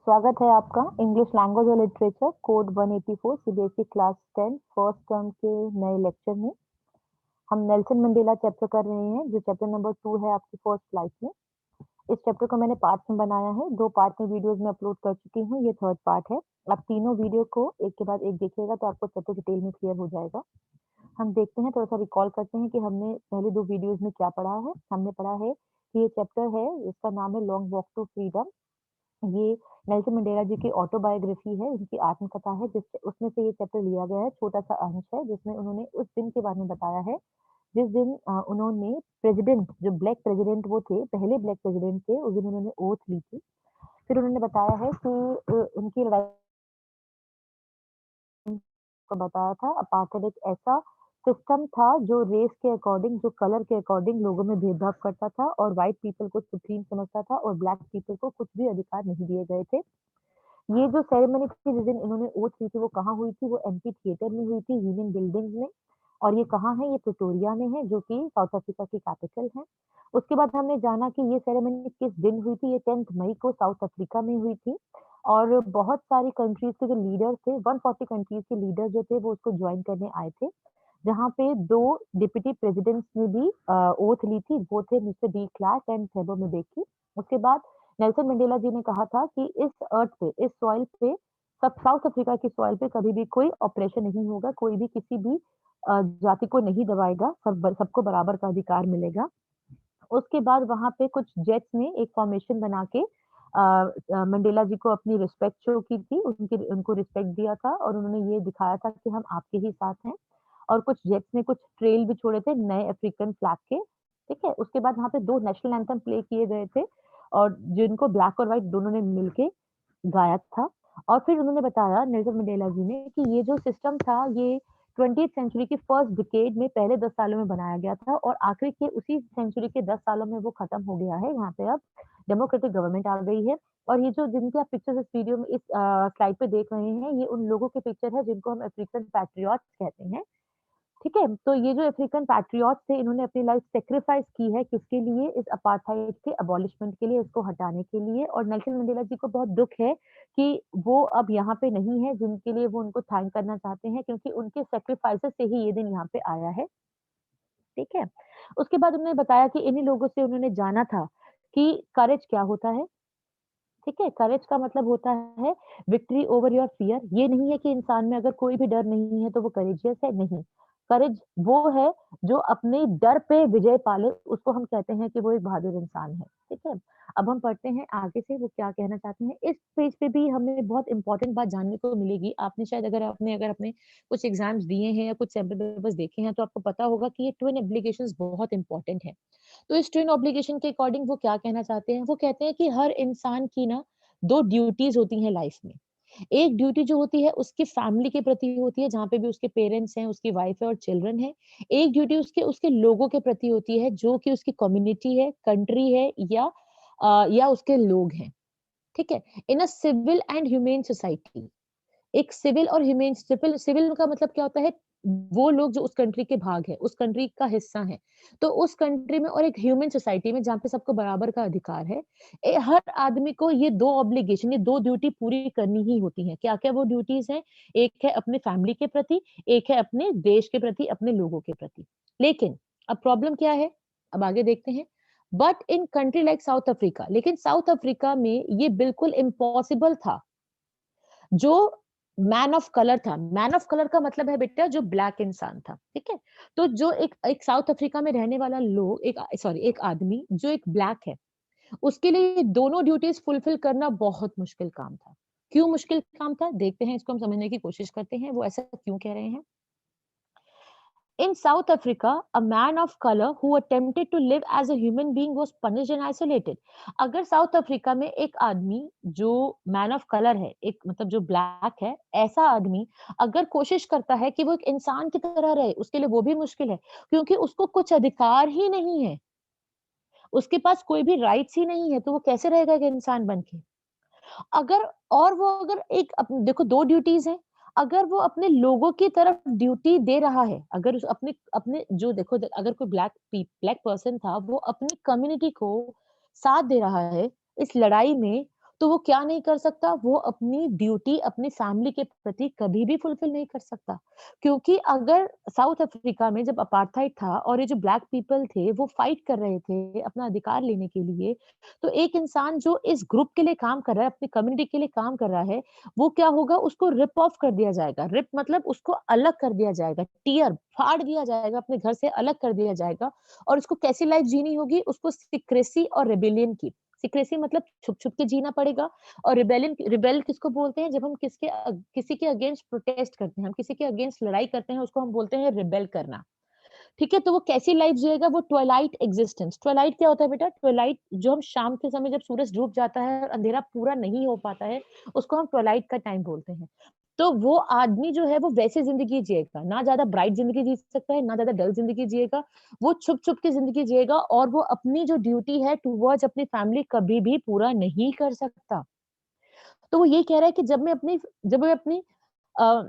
स्वागत है आपका इंग्लिश लैंग्वेज और literature code 184 CBSE class 10 first term के नए लेक्चर में। हम नेल्सन मंडेला चैप्टर कर रहे हैं जो चैप्टर नंबर 2 है आपकी फर्स्ट स्लाइड में। इस चैप्टर को मैंने पार्ट्स में बनाया है, 2 पार्ट में वीडियोस में अपलोड कर चुकी हूँ, ये थर्ड पार्ट है। आप तीनों वीडियो को एक के बाद एक देखिएगा तो आपको चैप्टर डिटेल में क्लियर हो जाएगा। हम देखते हैं, थोड़ा-सा रिकॉल करते हैं कि हमने पहले 2 वीडियोस में क्या पढ़ा है। हमने पढ़ा है कि ये चैप्टर है, इसका नाम है लॉन्ग वॉक टू फ्रीडम। ये नेल्सन मंडेला जी की ऑटोबायोग्राफी है, उनकी आत्मकथा है जिस उसमें से ये चैप्टर लिया गया है, छोटा-सा अंश है जिसमें उन्होंने उस दिन के बारे में बताया है, जिस दिन उन्होंने प्रेज़िडेंट जो ब्लैक प्रेज़िडेंट वो थे, पहले ब्लैक प्रेज़िडेंट थे, उस दिन उन्होंने ओथ ली थी। फिर उन्होंने बताया है कि उनकी लड़ाई को बताया था अपार्थाइड एक ऐसा सिस्टम था जो रेस के अकॉर्डिंग, जो कलर के अकॉर्डिंग लोगों में भेदभाव करता था और व्हाइट पीपल को सुप्रीम समझता था और ब्लैक पीपल को कुछ भी अधिकार नहीं दिए गए थे। ये जो सेरेमनी थी जिस दिन इन्होंने ओथ ली थी वो कहाँ हुई थी? वो एम्फी थिएटर में हुई थी, यूनियन बिल्डिंग्स में। और ये कहाँ है? ये प्रिटोरिया में है जो कि साउथ अफ्रीका की कैपिटल है। उसके बाद हमने जाना कि ये सेरेमनी किस दिन हुई थी? ये 10th मई को साउथ अफ्रीका में हुई थी और बहुत सारी कंट्रीज़ के जो लीडर्स थे, 140 कंट्रीज़ के लीडर जो थे वो उसको जॉइन करने आए थे। जहाँ पे 2 डिप्टी प्रेज़िडेंट्स ने भी ओथ ली थी, वो थे mister de Klerk and Thabo Mbeki. उसके बाद नेल्सन मंडेला जी ने कहा था कि इस अर्थ पे, इस सॉइल पे, सब साउथ अफ्रीका की सॉइल पे कभी भी कोई ऑपरेशन नहीं होगा, कोई भी किसी भी जाति को नहीं दबाएगा, सबको बराबर का अधिकार मिलेगा। उसके बाद वहाँ पे कुछ जेट्स ने एक फॉर्मेशन बना के मंडेला जी को अपनी रिस्पेक्ट शो की थी, उनको रिस्पेक्ट दिया था और उन्होंने ये दिखाया था कि हम आपके ही साथ हैं। और कुछ जेट्स ने कुछ ट्रेल भी छोड़े थे नए अफ्रीकन फ्लैग के, ठीक है? उसके बाद वहाँ पे 2 नेशनल एंथम प्ले किए गए थे और जिनको ब्लैक और व्हाइट दोनों ने मिलके गाया था। और फिर उन्होंने बताया नेल्सन मंडेला जी ने कि ये जो सिस्टम था ये 20th सेंचुरी की फर्स्ट डिकेड में पहले 10 सालों में बनाया गया था और आखिर के उसी सेंचुरी के 10 सालों में वो खत्म हो गया है। यहाँ पे अब डेमोक्रेटिक गवर्नमेंट आ गई है और ये जो जिनके आप पिक्चर्स इस वीडियो में इस स्लाइड पे देख रहे हैं, ये उन लोगों के पिक्चर है जिनको हम अफ्रीकन पैट्रियट्स कहते हैं। ठीक है? तो ये जो अफ्रीकन पैट्रियट्स थे, इन्होंने अपनी लाइफ सैक्रिफाइस की है किसके लिए? इस अपार्थाइड के अबॉलिशमेंट के लिए, इसको हटाने के लिए और नेल्सन मंडेला जी को बहुत दुःख है कि वो अब यहाँ पे नहीं है, जिनके लिए वो उनको थैंक करना चाहते हैं क्योंकि उनके सैक्रिफाइसेस से ही ये दिन यहाँ पे आया है, ठीक है? उसके बाद उन्होंने बताया कि इन्हीं लोगों से उन्होंने जाना था कि करेज क्या होता है, ठीक है? करेज का मतलब होता है विक्ट्री ओवर योर फियर। ये नहीं है कि इंसान में अगर कोई भी डर नहीं है तो वो करेजियस है, नहीं। करेज वो है जो अपने डर पे विजय पाले, उसको हम कहते हैं कि वो एक बहादुर इंसान है, ठीक है? अब हम पढ़ते हैं आगे से वो क्या कहना चाहते हैं। इस पेज पे भी हमें बहुत इम्पोर्टेंट बात जानने को मिलेगी। आपने शायद अगर आपने कुछ एग्ज़ाम्स दिए हैं या कुछ सैंपल पेपर्स देखे हैं तो आपको पता होगा कि ये ट्विन एप्लीकेशंस बहुत इम्पोर्टेंट है। तो इस ट्विन ऑब्लिगेशन के अकॉर्डिंग वो क्या कहना चाहते हैं? वो कहते हैं कि हर इंसान की ना 2 ड्यूटीज़ होती हैं लाइफ में। एक ड्यूटी जो होती है उसकी फैमिली के प्रति होती है, जहाँ पे भी उसके पेरेंट्स हैं, उसकी वाइफ है और चिल्ड्रन है। एक ड्यूटी उसके उसके लोगों के प्रति होती है, जो कि उसकी कम्युनिटी है, कंट्री है या उसके लोग हैं, ठीक है? In a civil and humane society एक सिविल और ह्यूमेन सिविल सिविल का मतलब क्या होता है? वो लोग जो उस कंट्री के भाग है, उस कंट्री का हिस्सा हैं। तो उस कंट्री में और एक ह्यूमन सोसाइटी में जहाँ पे सबको बराबर का अधिकार है, हर आदमी को ये 2 ऑब्लिगेशन ये 2 ड्यूटी पूरी करनी ही होती हैं। क्या-क्या वो ड्यूटीज़ हैं? एक है अपने फैमिली के प्रति, एक है अपने देश के प्रति, अपने लोगों के प्रति। लेकिन अब प्रॉब्लम क्या है? अब आगे देखते हैं। But in country like south Africa लेकिन साउथ अफ्रीका में ये बिल्कुल इम्पॉसिबल था। जो मैन ऑफ कलर था, मैन ऑफ कलर का मतलब है बेटा जो ब्लैक इंसान था, ठीक है? तो जो एक एक साउथ अफ्रीका में रहने वाला लोग एक आदमी जो एक ब्लैक है, उसके लिए ये दोनों ड्यूटीज़ फुलफिल करना बहुत मुश्किल काम था। क्यों मुश्किल काम था? देखते हैं इसको हम समझने की कोशिश करते हैं, वो ऐसा क्यों कह रहे हैं? In South Africa, a man of color who attempted to live as a human being was punished and isolated. अगर साउथ अफ्रीका में एक आदमी जो मैन ऑफ कलर है, एक मतलब जो ब्लैक है, ऐसा आदमी अगर कोशिश करता है कि वो एक इंसान की तरह रहे, उसके लिए वो भी मुश्किल है, क्योंकि उसको कुछ अधिकार ही नहीं है, उसके पास कोई भी राइट्स ही नहीं है, तो वो कैसे रहेगा एक इंसान बन के? अगर और वो अगर एक देखो 2 ड्यूटीज़ हैं, अगर वो अपने लोगों की तरफ ड्यूटी दे रहा है, अगर उस अपने अपने जो देखो अगर कोई ब्लैक पर्सन था, वो अपनी कम्युनिटी को साथ दे रहा है इस लड़ाई में, तो वो क्या नहीं कर सकता? वो अपनी ड्यूटी अपनी फैमिली के प्रति कभी भी फुलफिल नहीं कर सकता। क्योंकि अगर साउथ अफ्रीका में जब अपार्थाइड था और ये जो ब्लैक पीपल थे, वो फाइट कर रहे थे अपना अधिकार लेने के लिए, तो एक इंसान जो इस ग्रुप के लिए काम कर रहा है, अपनी कम्युनिटी के लिए काम कर रहा है, वो क्या होगा? उसको रिप ऑफ कर दिया जाएगा। रिप मतलब उसको अलग कर दिया जाएगा, टीयर फाड़ दिया जाएगा, अपने घर से अलग कर दिया जाएगा और उसको कैसी लाइफ जीनी होगी? उसको सिक्रेसी और रिबेलियन की। सिक्रेसी मतलब छुप-छुप के जीना पड़ेगा और रिबेल किसको बोलते हैं? जब हम किसी के अगेंस्ट प्रोटेस्ट करते हैं, हम किसी के अगेंस्ट लड़ाई करते हैं, उसको हम बोलते हैं रिबेल करना। ठीक है? तो वो कैसी लाइफ जिएगा? वो ट्वाइलाइट एक्जिस्टेंस। ट्वाइलाइट क्या होता है बेटा? ट्वाइलाइट जो हम शाम के समय जब सूरज डूब जाता है और अंधेरा पूरा नहीं हो पाता है, उसको हम ट्वाइलाइट का टाइम बोलते हैं। तो वो आदमी जो है वो वैसी ज़िंदगी जिएगा, ना ज़्यादा ब्राइट ज़िंदगी जी सकता है, ना ज़्यादा डल ज़िंदगी जिएगा। वो छुप-छुप के ज़िंदगी जिएगा और वो अपनी जो ड्यूटी है टुवर्ड्स अपनी फैमिली कभी भी पूरा नहीं कर सकता। तो वो ये कह रहा है कि जब मैं अ,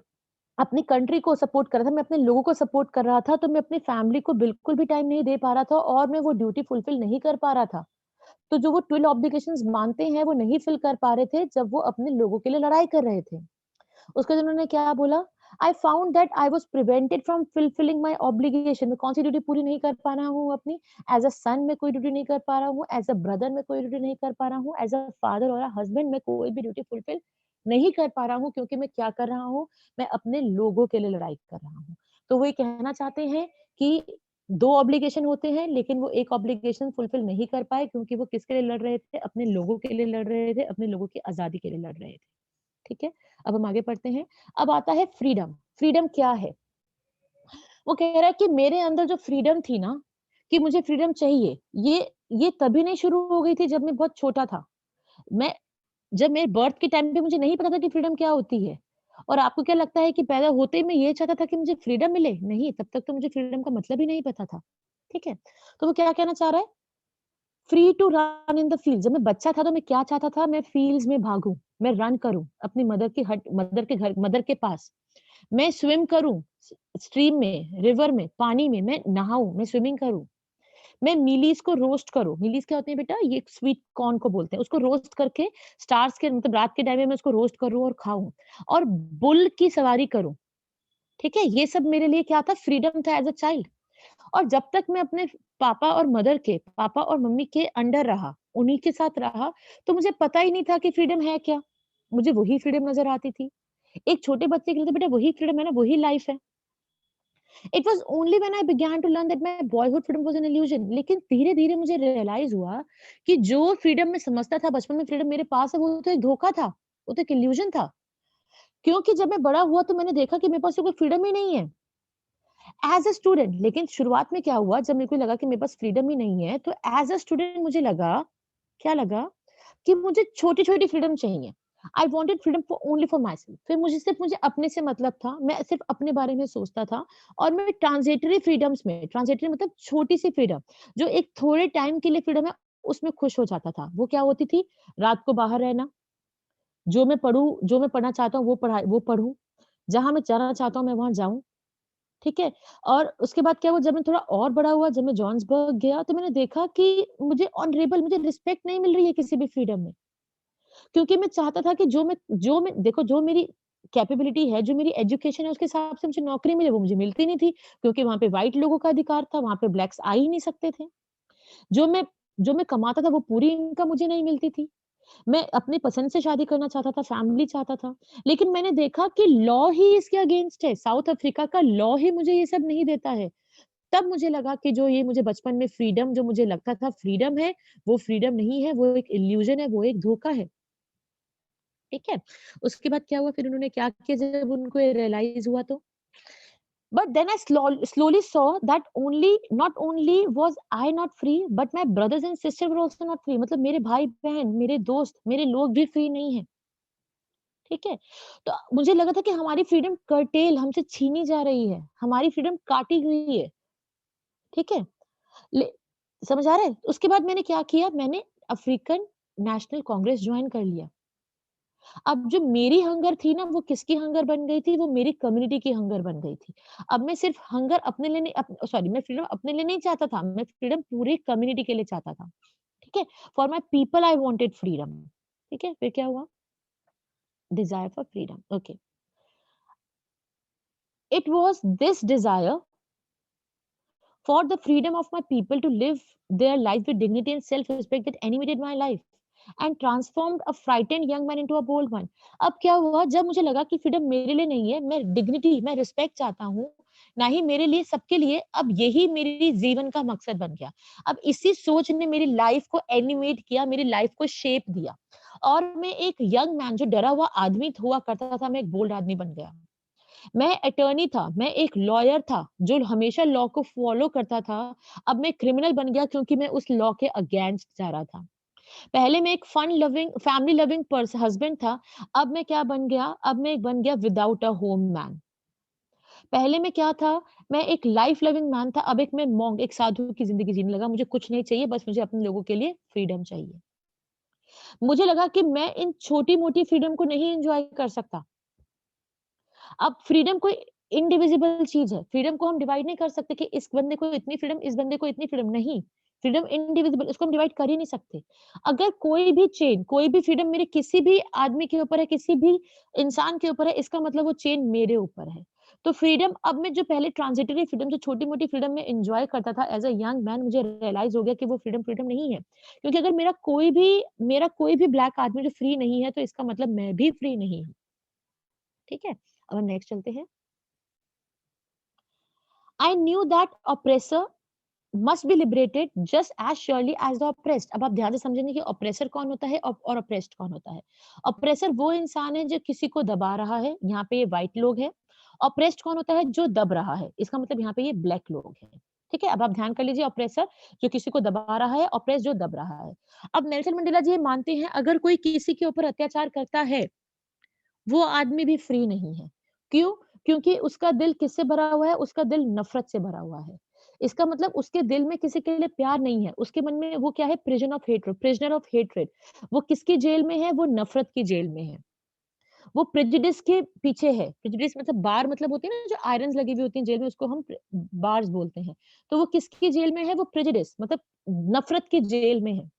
अपनी कंट्री को सपोर्ट कर रहा था, मैं अपने लोगों को सपोर्ट कर रहा था, तो मैं अपनी फैमिली को बिल्कुल भी टाइम नहीं दे पा रहा था और मैं वो ड्यूटी फुलफिल नहीं कर पा रहा था। तो जो वो ट्विल ऑब्लिगेशंस मानते हैं, वो नहीं फिल कर पा रहे थे, जब वो अपने लोगों के लिए लड़ाई कर रहे थे। उसके बाद उन्होंने क्या बोला? I found that I was prevented from fulfilling my obligation. मैं कौन-सी ड्यूटी पूरी नहीं कर पा रहा हूँ अपनी? एज़ अ सन मैं कोई ड्यूटी नहीं कर पा रहा हूँ, एज़ अ ब्रदर मैं कोई ड्यूटी नहीं कर पा रहा हूँ, एज़ अ फादर और अ हस्बैंड मैं कोई भी ड्यूटी फुलफिल नहीं कर पा रहा हूँ क्योंकि मैं क्या कर रहा हूँ? मैं अपने लोगों के लिए लड़ाई कर रहा हूँ। तो वो ये कहना चाहते हैं कि 2 ऑब्लिगेशन होते हैं, लेकिन वो एक ऑब्लिगेशन फुलफिल नहीं कर पाए क्योंकि वो किसके लिए लड़ रहे थे? अपने लोगों के लिए लड़ रहे थे, अपने लोगों की आज़ादी के लिए लड़ रहे थे। ठीक है? अब हम आगे बढ़ते हैं। अब आता है फ्रीडम। फ्रीडम क्या है? वो कह रहा है कि मेरे अंदर जो फ्रीडम थी ना, कि मुझे फ्रीडम चाहिए, ये तभी नहीं शुरू हो गई थी जब मैं बहुत छोटा था। मैं जब मेरे बर्थ के टाइम पे मुझे नहीं पता था कि फ्रीडम क्या होती है। और आपको क्या लगता है कि पैदा होते ही मैं ये चाहता था कि मुझे फ्रीडम मिले? नहीं, तब तक तो मुझे फ्रीडम का मतलब ही नहीं पता था। ठीक है? तो वो क्या कहना चाह रहा है? Free to run in the field. जब मैं बच्चा था तो मैं क्या चाहता था? मैं फील्ड्स में भागूँ, मैं रन करूँ, अपनी मदर के पास। मैं स्विम करूँ, स्ट्रीम में, रिवर में, पानी में मैं नहाऊँ, मैं स्विमिंग करूँ। मैं मीलीज़ को रोस्ट करूँ। मीलीज़ क्या होती है बेटा? ये स्वीट कॉर्न को बोलते हैं। उसको रोस्ट करके स्टार्स के मतलब रात के टाइम में मैं उसको रोस्ट करूँ और खाऊँ और बुल की सवारी करूँ। ठीक है? ये सब मेरे लिए क्या था? फ्रीडम था एज़ अ चाइल्ड। और जब तक मैं अपने पापा और मम्मी के अंडर रहा, उन्हीं के साथ रहा, तो मुझे पता ही नहीं था कि फ्रीडम है क्या? मुझे वही फ्रीडम नज़र आती थी। एक छोटे बच्चे के लिए तो बेटा वही फ्रीडम है ना, वही लाइफ है। It was only when I began to learn that my boyhood freedom was an illusion. लेकिन धीरे-धीरे मुझे रियलाइज़ हुआ कि जो फ्रीडम मैं समझता था बचपन में फ्रीडम मेरे पास है, वो तो एक धोखा था, वो तो एक इल्यूजन था। क्योंकि जब मैं बड़ा हुआ तो मैंने देखा कि मेरे पास तो कोई फ्रीडम ही नहीं है। एज़ अ स्टूडेंट लेकिन शुरुआत में क्या हुआ जब मेरे को लगा कि मेरे पास फ्रीडम ही नहीं है, तो एज़ अ स्टूडेंट मुझे लगा क्या लगा कि मुझे छोटी-छोटी फ्रीडम चाहिए। आई wanted freedom for only for my self. फिर मुझे अपने से मतलब था, मैं सिर्फ़ अपने बारे में सोचता था और मैं ट्रांज़िटरी फ्रीडम्स में ट्रांज़िटरी मतलब छोटी-सी फ्रीडम, जो एक थोड़े टाइम के लिए फ्रीडम है, उसमें खुश हो जाता था। वो क्या होती थी? रात को बाहर रहना, जो मैं पढ़ना चाहता हूँ वो पढ़ूँ, जहाँ मैं जाना चाहता हूँ मैं वहाँ जाऊँ, ठीक है? और उसके बाद क्या हुआ जब मैं थोड़ा और बड़ा हुआ, जब मैं जोहान्सबर्ग गया तो मैंने देखा कि मुझे रिस्पेक्ट नहीं मिल रही है किसी भी फ्रीडम में। क्योंकि मैं चाहता था कि जो मेरी कैपेबिलिटी है, जो मेरी एजुकेशन है उसके हिसाब से मुझे नौकरी मिले, वो मुझे मिलती नहीं थी क्योंकि वहाँ पे व्हाइट लोगों का अधिकार था, वहाँ पे ब्लैक्स आ ही नहीं सकते थे। जो मैं जो मैं कमाता था वो पूरी इनकम मुझे नहीं मिलती थी। मैं अपनी पसंद से शादी करना चाहता था, फैमिली चाहता था। लेकिन मैंने देखा कि लॉ ही इसके अगेंस्ट है, साउथ अफ्रीका का लॉ ही मुझे ये सब नहीं देता है। तब मुझे लगा कि जो ये मुझे बचपन में फ्रीडम जो मुझे लगता था फ्रीडम है, वो फ्रीडम नहीं है, वो एक इल्यूज़न है, वो एक धोखा है। ठीक है? उसके बाद क्या हुआ फिर उन्होंने क्या किया जब उनको ये रियलाइज़ हुआ तो? But then I slowly saw that not only was I not free, but my brothers and sisters were also not free. मतलब मेरे भाई-बहन, मेरे दोस्त, मेरे लोग भी फ्री नहीं हैं, ठीक है? तो मुझे लगा था कि हमारी फ्रीडम हमसे छीनी जा रही है, हमारी फ्रीडम काटी गई है, ठीक है? ले समझ आ रहा है? उसके बाद मैंने क्या किया, मैंने अफ्रीकन नेशनल कांग्रेस जॉइन कर लिया। अब जो मेरी हंगर थी ना, वो किसकी हंगर बन गई थी? वो मेरी कम्युनिटी की हंगर बन गई थी। अब मैं सिर्फ़ हंगर अपने लिए नहीं सॉरी मैं फ्रीडम अपने लिए नहीं चाहता था, मैं फ्रीडम पूरी कम्युनिटी के लिए चाहता था। ठीक है? For my people I wanted freedom. ठीक है, फिर क्या हुआ? Desire for freedom, okay. It was this desire for the freedom of my people to live their life with dignity and self-respect that animated my life and transformed a frightened young man into a bold one. अब क्या हुआ, जब मुझे लगा कि freedom मेरे लिए नहीं है, मैं डिग्निटी, मैं रिस्पेक्ट चाहता हूँ, ना ही मेरे लिए, सबके लिए, अब यही मेरी जीवन का मकसद बन गया। अब इसी सोच ने मेरी लाइफ को एनिमेट किया, मेरी लाइफ को शेप दिया और मैं एक यंग मैन जो डरा हुआ आदमी हुआ करता था, मैं एक बोल्ड आदमी बन गया। मैं अटॉर्नी था, मैं एक लॉयर था जो हमेशा लॉ को फॉलो करता था। अब मैं क्रिमिनल बन गया क्योंकि मैं उस लॉ के अगेंस्ट जा रहा था। पहले मैं एक fun loving, family loving husband था, अब मैं क्या बन गया? अब मैं एक बन गया विदाउट अ होम मैन। पहले मैं क्या था? मैं एक लाइफ लविंग मैन था, अब एक मैं मॉन्क, एक साधु की जिंदगी जीने लगा। मुझे कुछ नहीं चाहिए, बस मुझे अपने लोगों के लिए फ्रीडम चाहिए। मुझे लगा कि मैं इन छोटी-मोटी फ्रीडम को नहीं एन्जॉय कर सकता। अब फ्रीडम कोई इंडिविजिबल चीज़ है। फ्रीडम को हम डिवाइड नहीं कर सकते कि इस बंदे को इतनी फ्रीडम, इस बंदे को इतनी फ्रीडम, नहीं। फ्रीडम इंडिविजिबल, इसको हम डिवाइड कर ही नहीं सकते। अगर कोई भी चेन, कोई भी फ्रीडम मेरे किसी भी आदमी के ऊपर है, किसी भी इंसान के ऊपर है, इसका मतलब वो चेन मेरे ऊपर है। तो फ्रीडम, अब मैं जो पहले ट्रांजिटरी फ्रीडम, जो छोटी-मोटी फ्रीडम में एन्जॉय करता था एज़ अ यंग मैन, मुझे रियलाइज़ हो गया कि वो फ्रीडम, फ्रीडम नहीं है। क्योंकि अगर मेरा कोई भी ब्लैक आदमी जो फ्री नहीं है, तो इसका मतलब मैं भी फ्री नहीं हूँ। ठीक है? अब हम नेक्स्ट चलते हैं। I knew that oppressor must be liberated just as surely as the oppressed. अब आप ध्यान से समझेंगे कि ऑपरेसर कौन होता है और ऑप्रेस्ड कौन होता है। ऑपरेसर वो इंसान है जो किसी को दबा रहा है, यहाँ पे ये व्हाइट लोग हैं। ऑप्रेस्ड कौन होता है? जो दब रहा है, इसका मतलब यहाँ पे ये ब्लैक लोग हैं। ठीक है, अब आप ध्यान कर लीजिए, ऑपरेसर जो किसी को दबा रहा है, ऑप्रेस जो दब रहा है। अब नेल्सन मंडेला जी ये मानते हैं, अगर कोई किसी के ऊपर अत्याचार करता है, वो आदमी भी फ्री नहीं है। क्यों? क्योंकि उसका दिल किससे भरा हुआ है? उसका दिल नफ़रत से भरा हुआ है। इसका मतलब उसके दिल में किसी के लिए प्यार नहीं है। उसके मन में वो क्या है? प्रिज़नर ऑफ हेट्रेड। वो किसकी जेल में है? वो नफ़रत की जेल में है। वो प्रेजुडिस के पीछे है। प्रेजुडिस मतलब बार, मतलब होती है ना जो आयरन्स लगी हुई होती हैं जेल में, उसको हम बार्स बोलते हैं। तो वो किसकी जेल में है? वो प्रेजुडिस मतलब नफ़रत की जेल में है।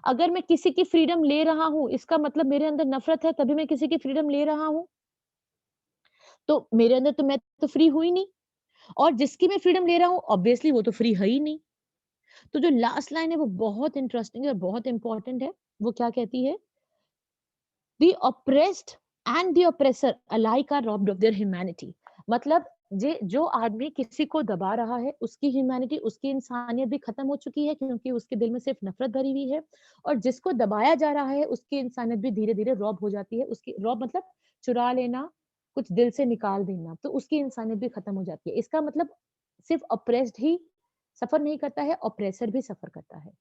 अगर मैं किसी की फ्रीडम ले रहा हूँ, इसका मतलब मेरे अंदर नफ़रत है, तभी मैं किसी की फ्रीडम ले रहा हूँ। तो मेरे अंदर तो, मैं तो फ्री हुई नहीं, और जिसकी मैं फ्रीडम ले रहा हूँ ऑब्वियसली वो तो फ्री है ही नहीं। तो जो लास्ट लाइन है वो बहुत इंटरेस्टिंग है और बहुत इंपॉर्टेंट है। वो क्या कहती है? The oppressed and the oppressor alike are robbed of their humanity. मतलब जे जो आदमी किसी को दबा रहा है, उसकी ह्यूमैनिटी, उसकी इंसानियत भी खत्म हो चुकी है, क्योंकि उसके दिल में सिर्फ नफरत भरी हुई है। और जिसको दबाया जा रहा है, उसकी इंसानियत भी धीरे धीरे रॉब हो जाती है। उसकी रॉब मतलब चुरा लेना, कुछ दिल से निकाल देना, तो उसकी इंसानियत भी खत्म हो जाती है। इसका मतलब सिर्फ ऑप्रेस्ड ही सफर नहीं करता है, ऑप्रेसर भी सफर करता है।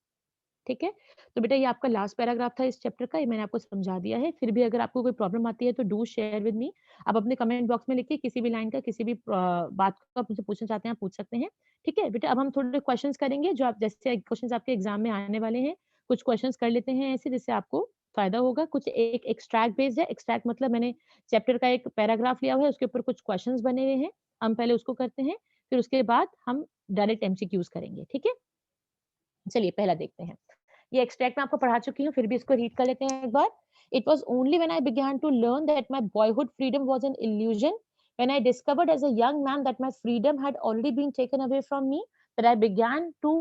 ठीक है? तो बेटा ये आपका लास्ट पैराग्राफ था इस चैप्टर का, ये मैंने आपको समझा दिया है। फिर भी अगर आपको कोई प्रॉब्लम आती है तो डू शेयर विद मी। आप अपने कमेंट बॉक्स में लिखिए, किसी भी लाइन का, किसी भी बात को आप मुझसे पूछना चाहते हैं, आप पूछ सकते हैं। ठीक है? बेटा अब हम थोड़े क्वेश्चन्स करेंगे, जो आप, जैसे क्वेश्चन्स आपके एग्ज़ाम में आने वाले हैं। कुछ क्वेश्चन्स कर लेते हैं ऐसे जिससे आपको फ़ायदा होगा। कुछ एक एक्सट्रैक्ट बेस्ड है। एक्सट्रैक्ट मतलब मैंने चैप्टर का एक पैराग्राफ लिया हुआ है, उसके ऊपर कुछ क्वेश्चन्स बने हुए हैं। हम पहले उसको करते हैं, फिर उसके बाद हम डायरेक्ट एमसीक्यूज़ करेंगे। ठीक है? चलिए पहला देखते हैं। ये एक्सट्रैक्ट मैं आपको पढ़ा चुकी हूँ, फिर भी इसको रीड कर लेते हैं एक बार। It was only when I began to learn that my boyhood freedom was an illusion, when I discovered as a young man that my freedom had already been taken away from me, that I began to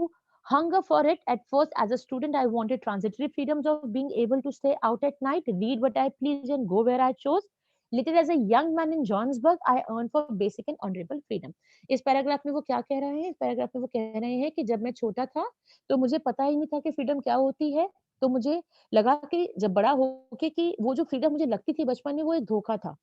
hunger for it. At first, as a student, I wanted transitory freedoms of being able to stay out at night, read what I pleased, and go where I chose. Later, as a young man in Johannesburg, I earned for basic and honorable freedom. इस paragraph में वो क्या कह रहे हैं? इस paragraph में वो कह रहे हैं कि जब मैं छोटा था, तो मुझे पता ही नहीं था कि फ्रीडम क्या होती है। तो मुझे लगा कि जब बड़ा होके कि वो जो फ्रीडम मुझे लगती थी बचपन में, वो एक धोखा था।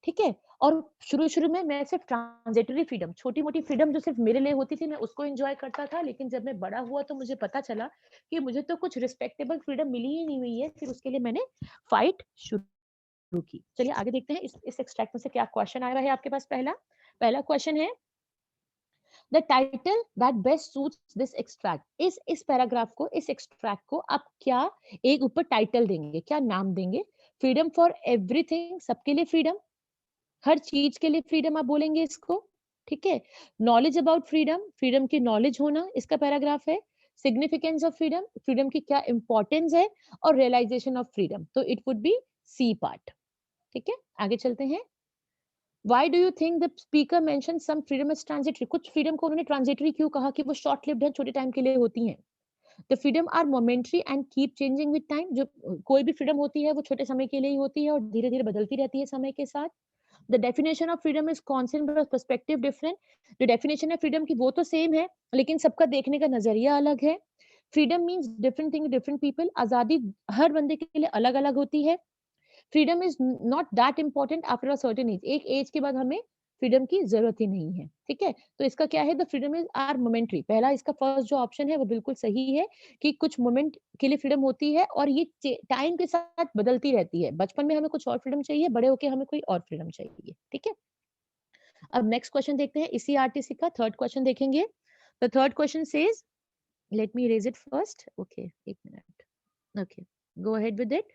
ठीक है? और शुरू-शुरू में मैं सिर्फ ट्रांजिटरी फ्रीडम, छोटी-मोटी फ्रीडम जो सिर्फ मेरे लिए होती थी, मैं उसको एन्जॉय करता था। लेकिन जब मैं बड़ा हुआ तो मुझे पता चला कि मुझे तो कुछ रिस्पेक्टेबल फ्रीडम मिली ही नहीं हुई है। फिर उसके लिए मैंने फाइट शुरू की। चलिए आगे देखते हैं इस एक्सट्रैक्ट में से क्या क्वेश्चन आ रहा है आपके पास। पहला क्वेश्चन है, the title that best suits this extract. इस पैराग्राफ को, इस एक्सट्रैक्ट को आप क्या एक ऊपर टाइटल देंगे, क्या नाम देंगे? फ्रीडम फॉर एवरीथिंग, सबके लिए फ्रीडम, हर चीज के लिए फ्रीडम आप बोलेंगे इसको। ठीक है? नॉलेज अबाउट फ्रीडम, फ्रीडम की नॉलेज होना इसका पैराग्राफ है। सिग्निफिकेंस ऑफ फ्रीडम, फ्रीडम की क्या इंपॉर्टेंस है, और रियलाइजेशन ऑफ फ्रीडम, तो it would be C part. ठीक है, आगे चलते हैं। Why do you think the speaker mentioned some freedom as transitory? कुछ freedom को उन्होंने transitory क्यों कहा कि वो short lived है, छोटे टाइम के लिए होती हैं। The freedom are momentary and keep changing with time. जो कोई भी freedom होती है वो छोटे समय के लिए ही होती है और धीरे धीरे बदलती रहती है समय के साथ। The definition of freedom is constant but perspective different. जो definition है freedom की वो तो same है, लेकिन सबका देखने का नजरिया अलग है। Freedom means different thing to different people. आजादी हर बंदे के लिए अलग अलग होती है। Freedom is not that important after a certain age, एक एज के बाद हमें फ्रीडम की जरूरत ही नहीं है। ठीक है, तो इसका क्या है, the freedom is are momentary. पहला इसका फर्स्ट जो ऑप्शन है वो बिल्कुल सही है कि कुछ मोमेंट के लिए फ्रीडम होती है और ये टाइम के साथ बदलती रहती है। बचपन में हमें कुछ और फ्रीडम चाहिए, बड़े होके हमें कोई और फ्रीडम चाहिए। ठीक है, अब नेक्स्ट क्वेश्चन देखते हैं, इसी आरटीसी का थर्ड क्वेश्चन देखेंगे। The third question says, let me raise it first. Okay, एक minute. Okay, go ahead with it.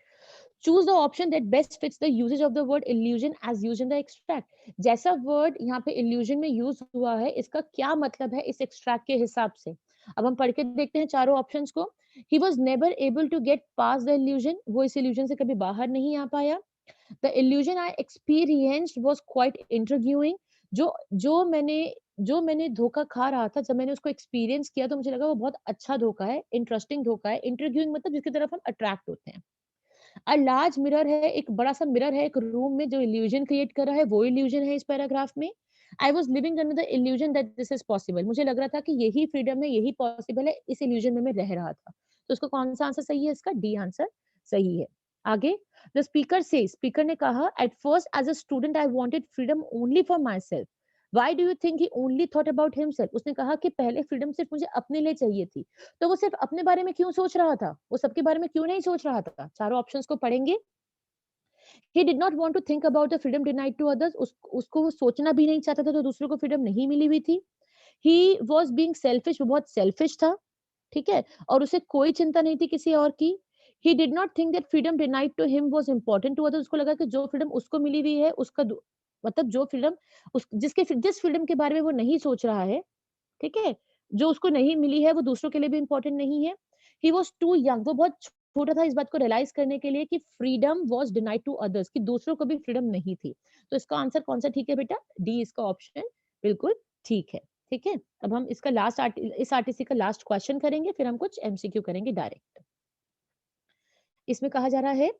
Choose the option that best fits the usage of the word illusion as used in the extract. जैसा word यहाँ पे illusion में use हुआ है, इसका क्या मतलब है इस extract के हिसाब से। अब हम पढ़ के देखते हैं चारों options को। He was never able to get past the illusion. वो इस illusion से कभी बाहर नहीं आ पाया। The illusion I experienced was quite intriguing. जो जो मैंने धोखा खा रहा था, जब मैंने उसको एक्सपीरियंस किया तो मुझे लगा वो बहुत अच्छा धोखा है, इंटरेस्टिंग धोखा है। इंट्रिग्यूइंग मतलब जिसकी तरफ हम अट्रैक्ट होते हैं। अ लार्ज मिरर है, एक बड़ा सा मिरर है एक रूम में जो इल्यूजन क्रिएट कर रहा है, वो इल्यूजन है इस पैराग्राफ में। I was living under the illusion that this is possible. मुझे लग रहा था कि यही फ्रीडम है, यही पॉसिबल है, इस इल्यूजन में मैं रह रहा था। तो उसका कौन सा आंसर सही है, इसका डी आंसर सही है। आगे, द स्पीकर से, स्पीकर ने कहा, at first as a student I wanted freedom only for myself. Why do you think he only thought about himself? उसने कहा कि पहले फ्रीडम सिर्फ मुझे अपने लिए चाहिए थी, तो वो सिर्फ अपने बारे में क्यों सोच रहा था, वो सबके बारे में क्यों नहीं सोच रहा था। चारों ऑप्शंस को पढ़ेंगे। He did not want to think about the freedom denied to others. उसको वो सोचना भी नहीं चाहता था तो दूसरों को फ्रीडम नहीं मिली हुई थी। He was being selfish, वो बहुत सेल्फिश था। ठीक है, और उसे कोई चिंता नहीं थी किसी और की। He did not think that freedom denied to him was important to others. उसको लगा कि जो फ्रीडम उसको मिली हुई है उसका मतलब जो फ्रीडम उस जिस फ्रीडम के बारे में वो नहीं सोच रहा है, ठीक है? जो उसको नहीं मिली है वो दूसरों के लिए भी इम्पोर्टेंट नहीं है। ही वाज़ टू यंग, वो बहुत छोटा था इस बात को रियलाइज़ करने के लिए कि freedom was denied to others, कि दूसरों को भी फ्रीडम नहीं थी। तो इसका आंसर कौन-सा ठीक है बेटा? डी इसका ऑप्शन बिल्कुल ठीक है। ठीक है? अब हम इसका इस आरटीसी का लास्ट क्वेश्चन करेंगे, फिर हम कुछ एमसीक्यू करेंगे डायरेक्ट। इसमें कहा जा रहा है,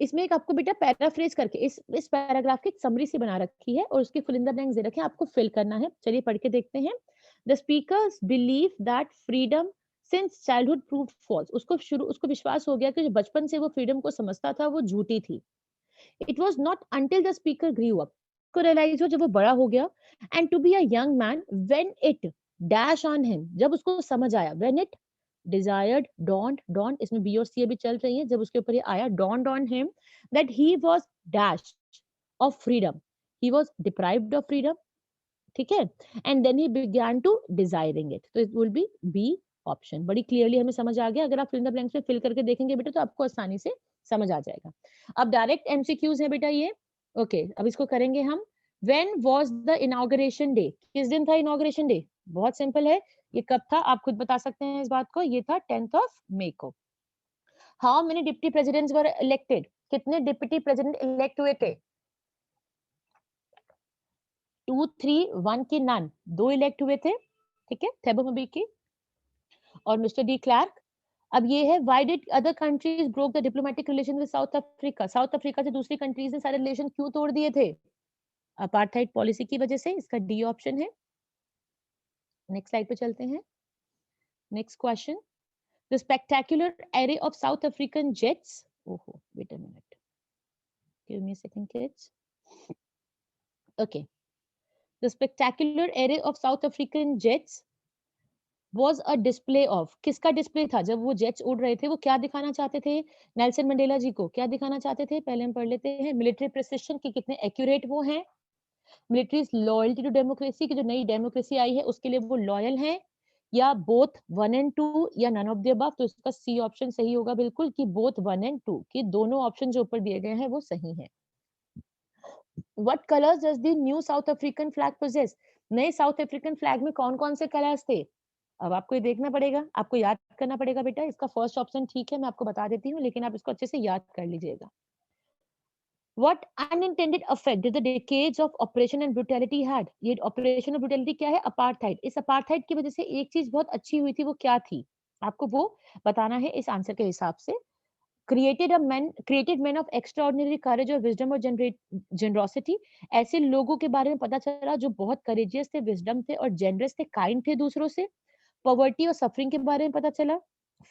इसमें एक आपको बेटा पैराफ्रेज करके इस पैराग्राफ की एक समरी सी बना रखी है और उसके फिल इन द ब्लैंक्स दे रखे हैं, आपको फिल करना है। चलिए पढ़ के देखते हैं। The speakers believe that freedom since childhood proved false. उसको विश्वास हो गया कि जो बचपन से वो फ्रीडम को समझता था वो झूठी थी। It was not until the speaker grew up, को रियलाइज हो जब वो बड़ा हो गया, and to be a young man when it dash on him, जब उसको समझ आया, व्हेन इट desired dawned इसमें बी और सी अभी चल रही है, जब उसके ऊपर ये आया dawned on him that he was dashed of freedom, he was deprived of freedom, ठीक है, and then he began to desiring it, तो it will be B option. बड़ी क्लियरली हमें समझ आ गया। अगर आप फिल इन द ब्लैंक्स में फिल करके देखेंगे बेटा तो आपको आसानी से समझ आ जाएगा। अब डायरेक्ट एमसीक्यूज है बेटा ये। ओके, अब इसको करेंगे हम। When was the inauguration day, किस दिन था इनॉग्रेशन डे? बहुत सिंपल है, ये कब था आप खुद बता सकते हैं इस बात को, ये था 10th ऑफ मई को। How many deputy presidents were elected, कितने डिप्टी प्रेसिडेंट इलेक्ट हुए थे? 2 3 1 की नन, दो इलेक्ट हुए थे। ठीक है, थेबो mbeki और मिस्टर डी क्लार्क। अब ये है, why did other countries broke the diplomatic relation with south Africa, south Africa से दूसरी कंट्रीज ने सारे रिलेशन क्यों तोड़ दिए थे? अपार्थाइड पॉलिसी की वजह से, इसका डी ऑप्शन है। नेक्स्ट स्लाइड पे चलते हैं। Next question, the spectacular array of South African jets, oh wait a minute, give me a second kids, okay, the spectacular array of South African jets was a display of, किसका display था? जब वो jets उड़ रहे थे वो क्या दिखाना चाहते थे नेल्सन मंडेला जी को? क्या दिखाना चाहते थे? पहले हम पढ़ लेते हैं। मिलिट्री प्रिसिशन की कितने एक्यूरेट वो हैं, मिलिट्री लॉयल्टी टू डेमोक्रेसी की जो नई डेमोक्रेसी आई है उसके लिए वो लॉयल हैं, या बोथ 1 एंड 2 या नन ऑफ द अबव। तो इसका सी ऑप्शन सही होगा बिल्कुल, कि बोथ 1 एंड 2, कि दोनों ऑप्शन जो ऊपर दिए गए हैं वो सही हैं। What colours does the new South African flag possess, नए साउथ अफ्रीकन फ्लैग में कौन कौन से कलर्स थे? अब आपको ये देखना पड़ेगा, आपको याद करना पड़ेगा बेटा। इसका फर्स्ट ऑप्शन ठीक है, मैं आपको बता देती हूँ, लेकिन आप इसको अच्छे से याद कर लीजिएगा। What unintended effect did the decades of oppression and brutality had? ये ऑपरेशन और ब्रुटैलिटी क्या है? अपार्थाइड। इस अपार्थाइड की वजह से एक चीज बहुत अच्छी हुई थी, वो क्या थी? आपको वो बताना है इस आंसर के हिसाब से। created men of extraordinary courage और wisdom और generosity। ऐसे लोगों के बारे में पता चला जो बहुत courageous थे, wisdom थे और generous थे, kind थे दूसरों से। पॉवर्टी और सफरिंग के बारे में पता चला,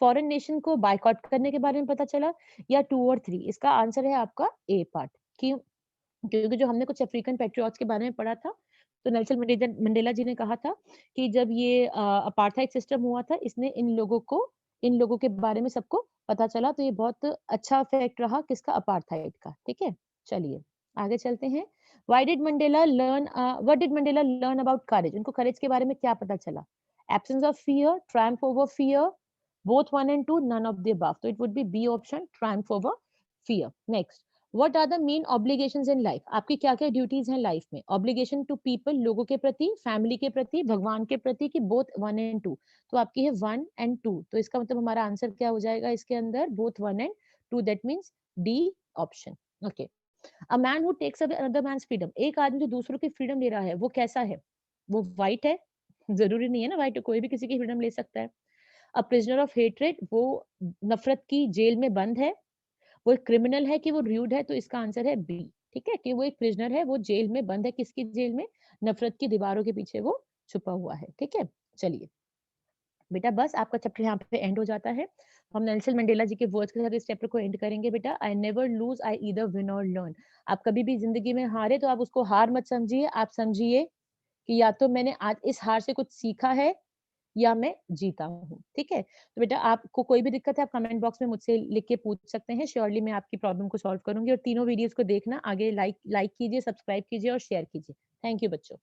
फॉरेन नेशन को बायकॉट करने के बारे में पता चला, या 2 और 3। इसका आंसर है आपका ए पार्ट। क्यों? क्योंकि जो हमने कुछ अफ्रीकन पैट्रियट्स के बारे में पढ़ा था, तो नेल्सन मंडेला जी ने कहा था कि जब ये अपार्थाइड सिस्टम हुआ था, इसने इन लोगों के बारे में सबको पता चला, तो ये बहुत अच्छा फैक्ट रहा किसका? अपार्थाइड का। ठीक है? चलिए, आगे चलते हैं। What did Mandela learn about करेज? उनको करेज के बारे में क्या पता चला? Absence of fear, Triumph over fear, both 1 and 2, none of the above. So it would be B option, triumph over fear. Next, what are the main obligations in life? आपकी क्या क्या ड्यूटीज हैं लाइफ में? Obligation to people, लोगों के प्रति, family के प्रति, भगवान के प्रति, कि बोथ 1 and 2? तो आपकी है 1 and 2। तो इसका मतलब हमारा आंसर क्या हो जाएगा इसके अंदर? Both 1 and 2, that means D option. Okay. A man who takes away another man's freedom, एक आदमी जो दूसरों की फ्रीडम ले रहा है, वो कैसा है? वो वाइट है? जरूरी नहीं है ना वाइट, कोई भी किसी की फ्रीडम ले सकता है। अ प्रिजनर ऑफ हेट्रेड, वो नफरत की जेल में बंद है। वो एक क्रिमिनल है कि वो र्यूड है? तो इसका आंसर है बी। ठीक है, कि वो एक प्रिजनर है, वो जेल में बंद है। किसकी जेल में? नफरत की दीवारों के पीछे वो छुपा हुआ है। ठीक है, चलिए बेटा, बस आपका चैप्टर यहाँ पे एंड हो जाता है। हम नेल्सन मंडेला जी के वर्ड्स के साथ इस चैप्टर को एंड करेंगे बेटा। I never lose, I either win और लर्न। आप कभी भी जिंदगी में हारे तो आप उसको हार मत समझिए, आप समझिए कि या तो मैंने आज इस हार से कुछ सीखा है या मैं जीता हूँ। ठीक है? तो बेटा, आपको कोई भी दिक्कत है, आप कमेंट बॉक्स में मुझसे लिख के पूछ सकते हैं। श्योरली मैं आपकी प्रॉब्लम को सॉल्व करूँगी। और तीनों वीडियोज़ को देखना, आगे लाइक कीजिए, सब्सक्राइब कीजिए और शेयर कीजिए। थैंक यू बच्चों।